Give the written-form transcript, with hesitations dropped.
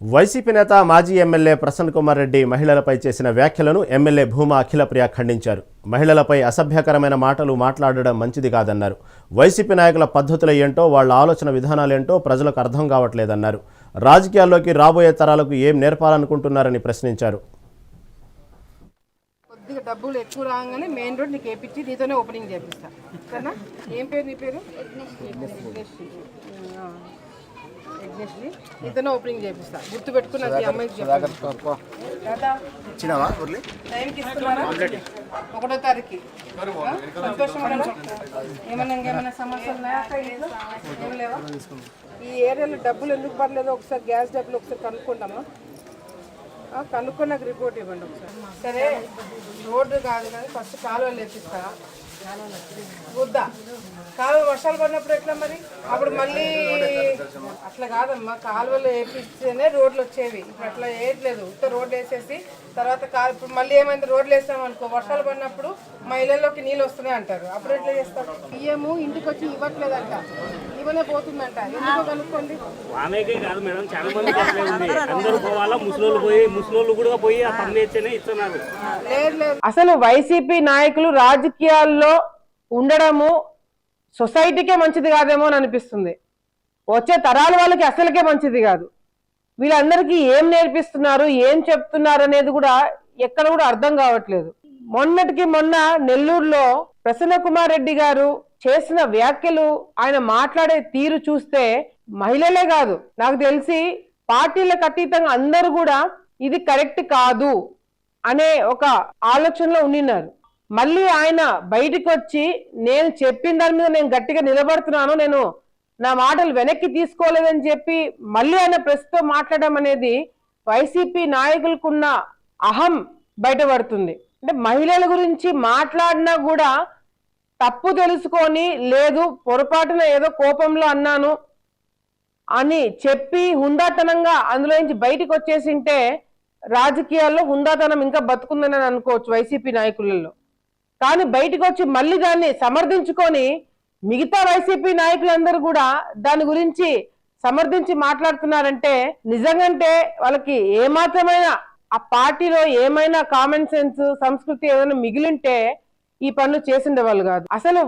YCP నేత మాజీ MLA Prasanna Kumar Reddy మహిళలపై చేసిన వ్యాఖ్యలను ఎమ్మెల్యే భూమా అఖిలప్రియ ఖండించారు. మహిళలపై అసభ్యకరమైన మాటలు మాట్లాడడం మంచిది కాదన్నారు. వైసీపీ నాయకుల పద్ధతులు ఏంటో, వాళ్ళ ఆలోచన విధానాలేంటో ప్రజలకు అర్థం కావట్లేదన్నారు. రాజకీయాల్లోకి రాబోయే తరాలకు ఏం నేర్పాలనుకుంటున్నారని ప్రశ్నించారు. కొద్దిగా డబ్బులు ఎక్కువ రాగానే మెయిన్ రోడ్ నీకు వేపించి నీతోనే ఓపెనింగ్ చేపిస్తా. సరేనా? ఏం పేరు నీ పేరు? యజ్ఞశ్రీ. నీతోనే ఓపెనింగ్ చేపిస్తా. గుర్తు పెట్టుకుని నాకు ఈ అమ్మాయికి టైంకి ఇస్తున్నారా? 1వ తారీఖు. సంతోషం కదా? ఇంకేమైనా సమస్యలు ఉన్నాయా? ఏం లేవా? ఈ ఏరియాలో డబ్బులు ఎందుకు పడలేదో ఒకసారి గ్యాస్ డబ్బులు ఒకసారి కనుక్కుంటామా? కనుక్కొని నాకు రిపోర్ట్ ఇవ్వండి ఒకసారి. సరే, రోడ్డు కాదు కానీ ఫస్ట్ కాలువలు వేపిస్తా. వద్దా? కాలువ వర్షాలు పడినప్పుడు ఎట్లా మరి? అప్పుడు మళ్ళీ అట్లా కాదమ్మా, కాలువలు వేపిస్తేనే రోడ్లు వచ్చేవి. ఇప్పుడు అట్లా వేయట్లేదు. రోడ్లు వేసేసి తర్వాత ఇప్పుడు మళ్ళీ ఏమైంది, రోడ్లు వేసాం అనుకో, వర్షాలు పడినప్పుడు మా ఇళ్ళలోకి నీళ్ళు వస్తున్నాయి అంటారు. అప్పుడు ఎట్లా చేస్తారు? బియ్యము ఇంటికి వచ్చి ఇవ్వట్లేదంట, ఇవ్వనే పోతుందంట. ఎందుకో కనుక్కోండి. అసలు వైసీపీ నాయకులు రాజకీయాల్లో ఉండడము సొసైటీకే మంచిది కాదేమో అని అనిపిస్తుంది. వచ్చే తరాల వాళ్ళకి అసలుకే మంచిది కాదు. వీళ్ళందరికీ ఏం నేర్పిస్తున్నారు, ఏం చెప్తున్నారు అనేది కూడా ఎక్కడ కూడా అర్థం కావట్లేదు. మొన్నటికి మొన్న నెల్లూరులో ప్రసన్న కుమార్ రెడ్డి గారు చేసిన వ్యాఖ్యలు, ఆయన మాట్లాడే తీరు చూస్తే మహిళలే కాదు, నాకు తెలిసి పార్టీలకు అతీతంగా అందరూ కూడా ఇది కరెక్ట్ కాదు అనే ఒక ఆలోచనలో ఉండినారు. మళ్ళీ ఆయన బయటికి వచ్చి నేను చెప్పిన దాని మీద నేను గట్టిగా నిలబడుతున్నాను, నేను నా మాటలు వెనక్కి తీసుకోలేదని చెప్పి మళ్ళీ ఆయన ప్రెస్తో మాట్లాడడం అనేది వైసీపీ నాయకులకున్న అహం బయటపడుతుంది. అంటే మహిళల గురించి మాట్లాడినా కూడా తప్పు తెలుసుకొని, లేదు పొరపాటున ఏదో కోపంలో అన్నాను అని చెప్పి హుందాతనంగా అందులో నుంచి బయటికి వచ్చేసింటే రాజకీయాల్లో హుందాతనం ఇంకా బతుకుందని అనుకోవచ్చు వైసీపీ నాయకులలో. కానీ బయటకు వచ్చి మళ్ళీ దాన్ని సమర్థించుకొని మిగతా వైసీపీ నాయకులందరూ కూడా దాని గురించి సమర్థించి మాట్లాడుతున్నారంటే నిజంగాంటే వాళ్ళకి ఏమాత్రమైనా ఆ పార్టీలో ఏమైనా కామన్ సెన్స్, సంస్కృతి ఏదైనా మిగిలింటే ఈ పనులు చేసిండే వాళ్ళు కాదు. అసలు